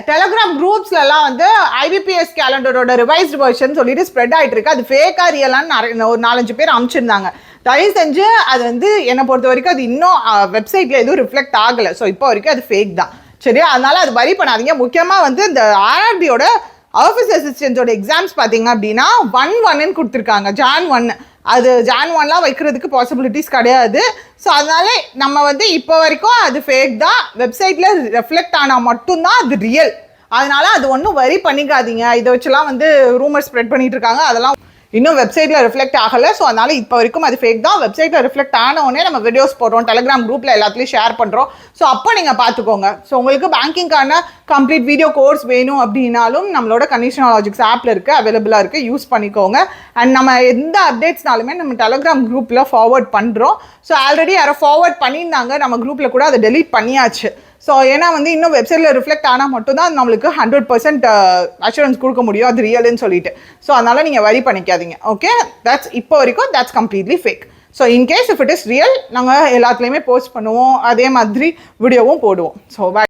Telegram குரூப்ஸ்லாம் வந்து IBPS கேலண்டரோட revised version சொல்லிட்டு spread ஆகிட்டு இருக்கு. அது ஃபேக்கா ரியலான்னு ஒரு 4-5 பேர் அனுப்பிச்சிருந்தாங்க. தயவு செஞ்சு அது வந்து என்னை பொறுத்த வரைக்கும் அது இன்னும் வெப்சைட்ல எதுவும் ரிஃப்ளெக்ட் ஆகலை. ஸோ இப்போ வரைக்கும் அது ஃபேக் தான். சரி, அதனால அது வரி பண்ணாதீங்க. முக்கியமாக வந்து இந்த RRBயோட ஆஃபீஸ் அசிஸ்டன்ஸோட எக்ஸாம்ஸ் பார்த்தீங்க அப்படின்னா 1/1 கொடுத்துருக்காங்க. Jan 1. அது Jan 1 வைக்கிறதுக்கு பாசிபிலிட்டிஸ் கிடையாது. ஸோ அதனால நம்ம வந்து இப்போ வரைக்கும் அது ஃபேக் தான். வெப்சைட்ல ரெஃப்ளெக்ட் ஆனால் மட்டும்தான் அது ரியல். அதனால அது ஒன்றும் வரி பண்ணிக்காதீங்க. இதை வச்சுலாம் வந்து ரூமர் ஸ்ப்ரெட் பண்ணிட்டு இருக்காங்க. அதெல்லாம் இன்னும் வெப்சைட்டில் ரிஃப்ளெக்ட் ஆகலை. ஸோ அதனால் இப்போ வரைக்கும் அது ஃபேக் தான். வெப்சைட்டில் ரிஃப்ளெக்ட் ஆனவுடனே நம்ம வீடியோஸ் போடுறோம், டெலிகிராம் குரூப்பில் எல்லாத்துலேயும் ஷேர் பண்ணுறோம். ஸோ அப்போ நீங்கள் பார்த்துக்கோங்க. ஸோ உங்களுக்கு பேங்கிங்கான கம்ப்ளீட் வீடியோ கோர்ஸ் வேணும் அப்படின்னாலும் நம்மளோட கண்டிஷனாலஜிக்ஸ் ஆப்பில் இருக்குது, அவைலபிளாக இருக்குது, யூஸ் பண்ணிக்கோங்க. அண்ட் நம்ம எந்த அப்டேட்ஸ்னாலுமே நம்ம டெலிகிராம் குரூப்பில் ஃபார்வர்ட் பண்ணுறோம். ஸோ ஆல்ரெடி யாரோ ஃபார்வர்ட் பண்ணியிருந்தாங்க, நம்ம குரூப்பில் கூட அதை டெலீட் பண்ணியாச்சு. ஸோ ஏன்னா வந்து இன்னும் வெப்சைட்டில் ரிஃப்ளெக்ட் ஆனால் மட்டும்தான் நம்மளுக்கு 100% அஷூரன்ஸ் கொடுக்க முடியும் அது ரியல்னு சொல்லிட்டு. ஸோ அதனால் நீங்கள் வரி பண்ணிக்காதீங்க. ஓகே, தட்ஸ் இப்போ வரைக்கும் that's completely fake. So in case if it is real நாங்கள் எல்லாத்துலேயுமே போஸ்ட் பண்ணுவோம், அதே மாதிரி வீடியோவும் போடுவோம். ஸோ